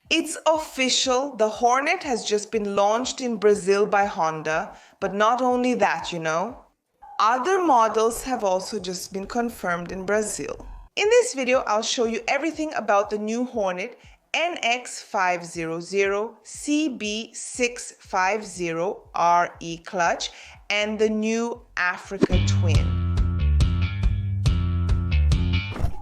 It's official, the Hornet has just been launched in Brazil by Honda, but not only that, other models have also just been confirmed in Brazil. In this video, I'll show you everything about the new Hornet NX500 CB650R E-clutch and the new Africa Twin.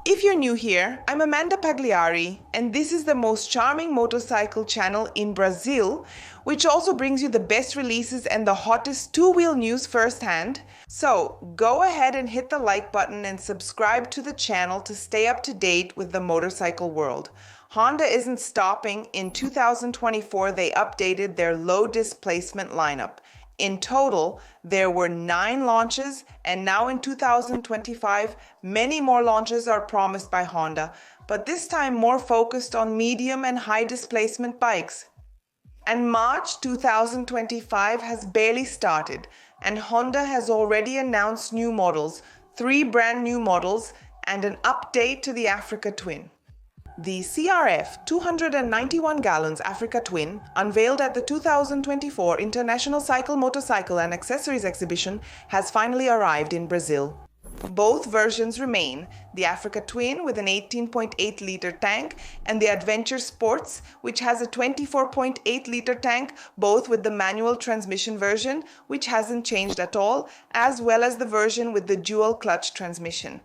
If you're new here, I'm Amanda Pagliari, and this is the most charming motorcycle channel in Brazil, which also brings you the best releases and the hottest two-wheel news firsthand. So go ahead and hit the like button and subscribe to the channel to stay up to date with the motorcycle world. Honda isn't stopping. In 2024, they updated their low displacement lineup. In total, there were 9 launches, and now in 2025, many more launches are promised by Honda, but this time more focused on medium and high displacement bikes. And March 2025 has barely started, and Honda has already announced new models, 3 brand new models, and an update to the Africa Twin. The CRF 291 gallons Africa Twin, unveiled at the 2024 International Cycle, Motorcycle and Accessories Exhibition, has finally arrived in Brazil. Both versions remain, the Africa Twin with an 18.8-liter tank and the Adventure Sports, which has a 24.8-liter tank, both with the manual transmission version, which hasn't changed at all, as well as the version with the dual-clutch transmission.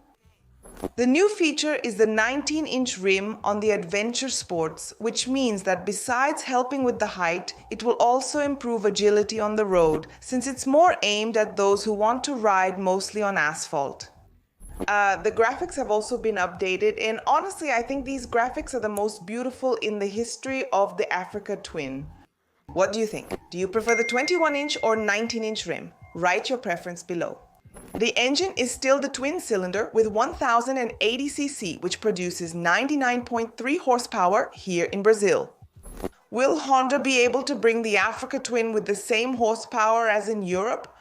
The new feature is the 19-inch rim on the Adventure Sports, which means that besides helping with the height, it will also improve agility on the road, since it's more aimed at those who want to ride mostly on asphalt. The graphics have also been updated, and honestly, I think these graphics are the most beautiful in the history of the Africa Twin. What do you think? Do you prefer the 21-inch or 19-inch rim? Write your preference below. The engine is still the twin cylinder with 1080 cc, which produces 99.3 horsepower here in Brazil. Will Honda be able to bring the Africa Twin with the same horsepower as in Europe?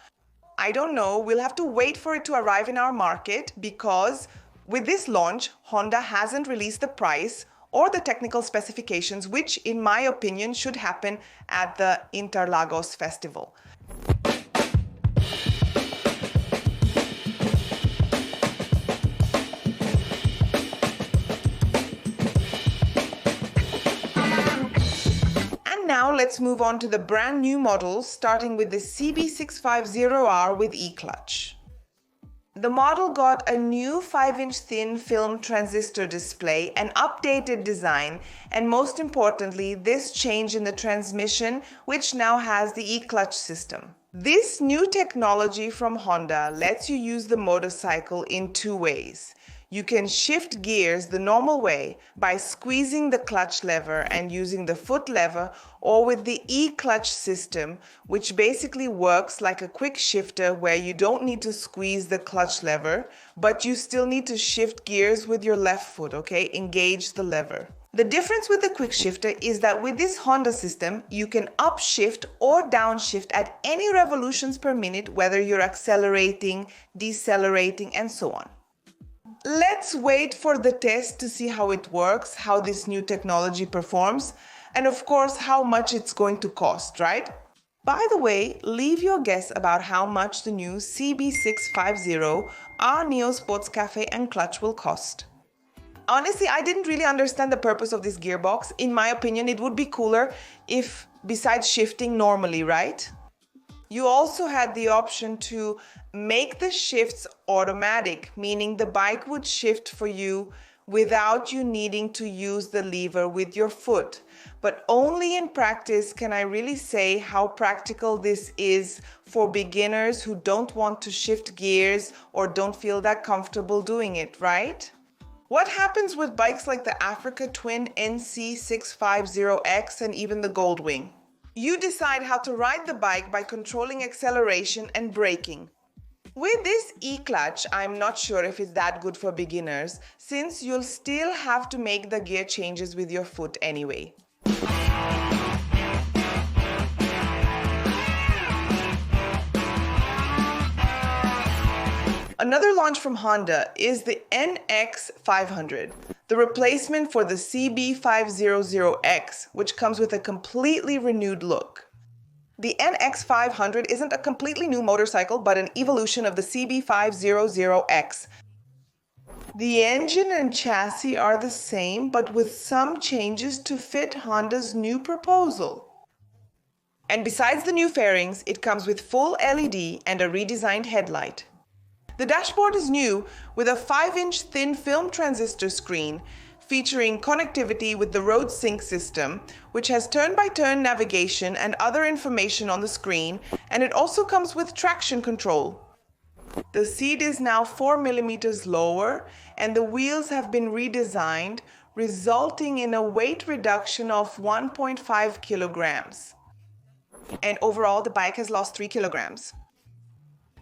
I don't know. We'll have to wait for it to arrive in our market, because with this launch, Honda hasn't released the price or the technical specifications, which in my opinion should happen at the Interlagos Festival. Now let's move on to the brand new models, starting with the CB650R with E-clutch. The model got a new 5-inch thin film transistor display, an updated design, and most importantly, this change in the transmission, which now has the E-clutch system. This new technology from Honda lets you use the motorcycle in 2 ways. You can shift gears the normal way by squeezing the clutch lever and using the foot lever, or with the E-clutch system, which basically works like a quick shifter where you don't need to squeeze the clutch lever, but you still need to shift gears with your left foot, okay? Engage the lever. The difference with the quick shifter is that with this Honda system, you can upshift or downshift at any revolutions per minute, whether you're accelerating, decelerating, and so on. Let's wait for the test to see how it works, how this new technology performs, and of course how much it's going to cost, right? By the way, leave your guess about how much the new CB650R Neo Sports Cafe and clutch will cost. Honestly, I didn't really understand the purpose of this gearbox. In my opinion, it would be cooler if, besides shifting normally, right? You also had the option to make the shifts automatic, meaning the bike would shift for you without you needing to use the lever with your foot. But only in practice can I really say how practical this is for beginners who don't want to shift gears or don't feel that comfortable doing it, right? What happens with bikes like the Africa Twin NC650X and even the Goldwing? You decide how to ride the bike by controlling acceleration and braking. With this E-clutch, I'm not sure if it's that good for beginners, since you'll still have to make the gear changes with your foot anyway. Another launch from Honda is the NX500. the replacement for the CB500X, which comes with a completely renewed look. The NX500 isn't a completely new motorcycle, but an evolution of the CB500X. The engine and chassis are the same, but with some changes to fit Honda's new proposal. And besides the new fairings, it comes with full LED and a redesigned headlight. The dashboard is new with a 5-inch thin film transistor screen featuring connectivity with the road sync system, which has turn-by-turn navigation and other information on the screen, and it also comes with traction control. The seat is now 4 millimeters lower and the wheels have been redesigned, resulting in a weight reduction of 1.5 kilograms. And overall, the bike has lost 3 kilograms.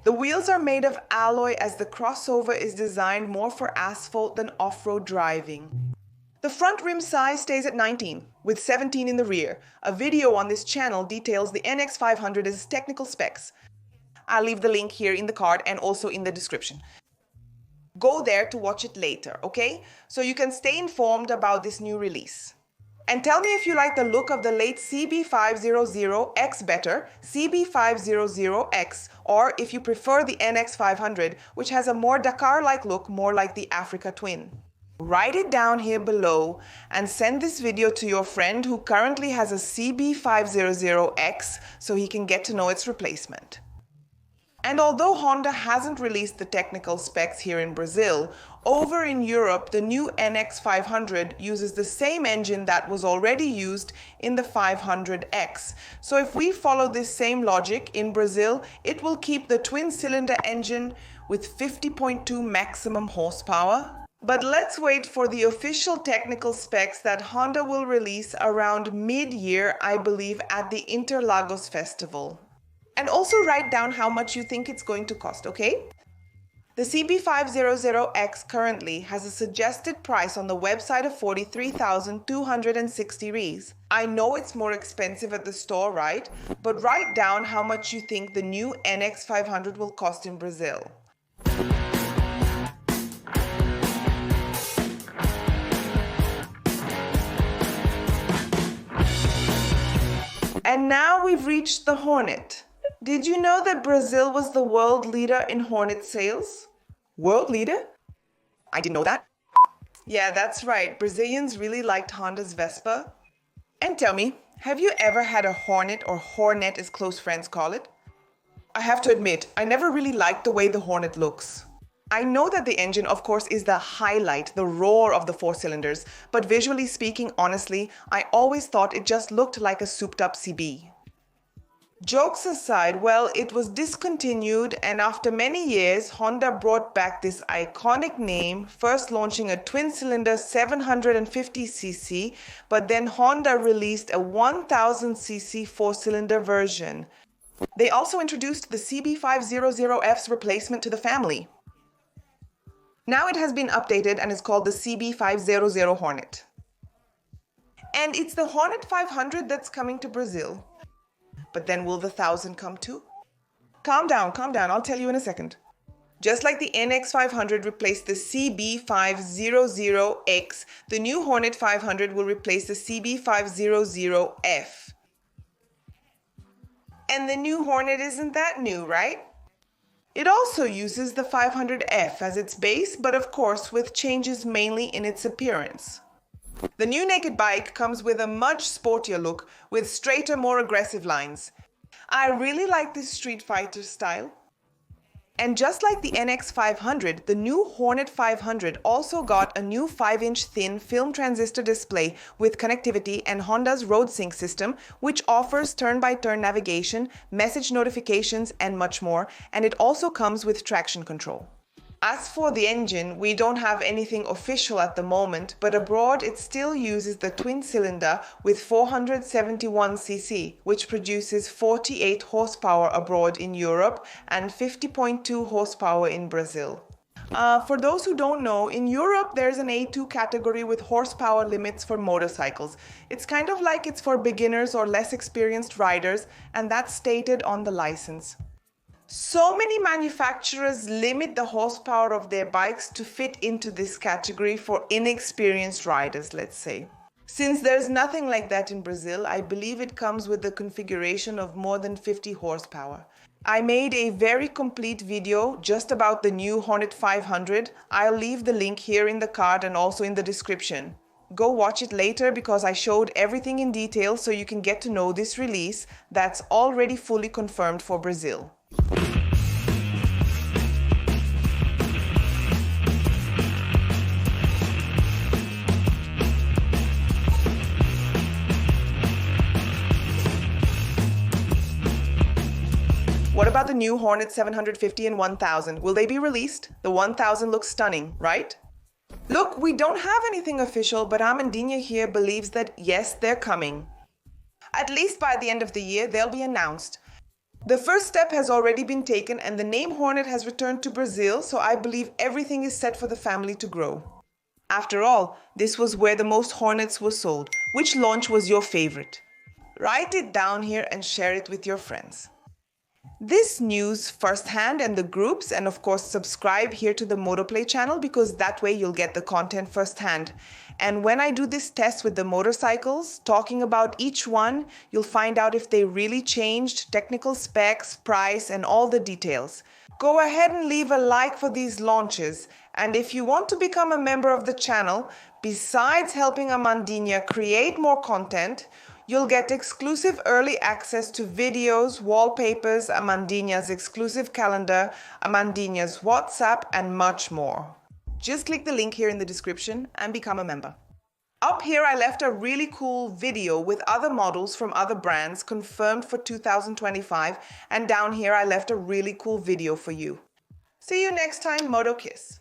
The wheels are made of alloy as the crossover is designed more for asphalt than off-road driving. The front rim size stays at 19, with 17 in the rear. A video on this channel details the NX500's technical specs. I'll leave the link here in the card and also in the description. Go there to watch it later, okay? So you can stay informed about this new release. And tell me if you like the look of the late CB500X better, CB500X, or if you prefer the NX500, which has a more Dakar-like look, more like the Africa Twin. Write it down here below and send this video to your friend who currently has a CB500X so he can get to know its replacement. And although Honda hasn't released the technical specs here in Brazil, over in Europe the new NX500 uses the same engine that was already used in the 500X. So if we follow this same logic in Brazil, it will keep the twin-cylinder engine with 50.2 maximum horsepower. But let's wait for the official technical specs that Honda will release around mid-year, I believe, at the Interlagos Festival. And also write down how much you think it's going to cost, okay? The CB500X currently has a suggested price on the website of 43,260 Rs. I know it's more expensive at the store, right? But write down how much you think the new NX500 will cost in Brazil. And now we've reached the Hornet. Did you know that Brazil was the world leader in Hornet sales? World leader? I didn't know that. Yeah, that's right. Brazilians really liked Honda's Vespa. And tell me, have you ever had a Hornet, or Hornet as close friends call it? I have to admit, I never really liked the way the Hornet looks. I know that the engine, of course, is the highlight, the roar of the 4 cylinders, but visually speaking, honestly, I always thought it just looked like a souped-up CB. Jokes aside, well, it was discontinued, and after many years, Honda brought back this iconic name, first launching a twin-cylinder 750cc, but then Honda released a 1000cc 4-cylinder version. They also introduced the CB500F's replacement to the family. Now it has been updated and is called the CB500 Hornet. And it's the Hornet 500 that's coming to Brazil. But then will the 1000 come too? Calm down, I'll tell you in a second. Just like the NX500 replaced the CB500X, the new Hornet 500 will replace the CB500F. And the new Hornet isn't that new, right? It also uses the 500F as its base, but of course with changes mainly in its appearance. The new naked bike comes with a much sportier look with straighter, more aggressive lines. I really like this Street Fighter style. And just like the NX500, the new Hornet 500 also got a new 5-inch thin film transistor display with connectivity and Honda's road sync system, which offers turn-by-turn navigation, message notifications, and much more, and it also comes with traction control. As for the engine, we don't have anything official at the moment, but abroad it still uses the twin-cylinder with 471cc, which produces 48 horsepower abroad in Europe and 50.2 horsepower in Brazil. For those who don't know, in Europe there's an A2 category with horsepower limits for motorcycles. It's kind of like it's for beginners or less experienced riders, and that's stated on the license. So many manufacturers limit the horsepower of their bikes to fit into this category for inexperienced riders, let's say. Since there's nothing like that in Brazil, I believe it comes with a configuration of more than 50 horsepower. I made a very complete video just about the new Hornet 500. I'll leave the link here in the card and also in the description. Go watch it later because I showed everything in detail so you can get to know this release that's already fully confirmed for Brazil. What about the new Hornet 750 and 1000? Will they be released? The 1000 looks stunning, right? Look, we don't have anything official, but Amandinha here believes that yes, they're coming. At least by the end of the year, they'll be announced. The first step has already been taken and the name Hornet has returned to Brazil, so I believe everything is set for the family to grow. After all, this was where the most Hornets were sold. Which launch was your favorite? Write it down here and share it with your friends. This news firsthand and the groups, and of course subscribe here to the Motoplay channel because that way you'll get the content firsthand. And when I do this test with the motorcycles, talking about each one, you'll find out if they really changed, technical specs, price, and all the details. Go ahead and leave a like for these launches. And if you want to become a member of the channel, besides helping Amandinha create more content, you'll get exclusive early access to videos, wallpapers, Amandinha's exclusive calendar, Amandinha's WhatsApp, and much more. Just click the link here in the description and become a member. Up here I left a really cool video with other models from other brands confirmed for 2025, and down here I left a really cool video for you. See you next time, Moto Kiss.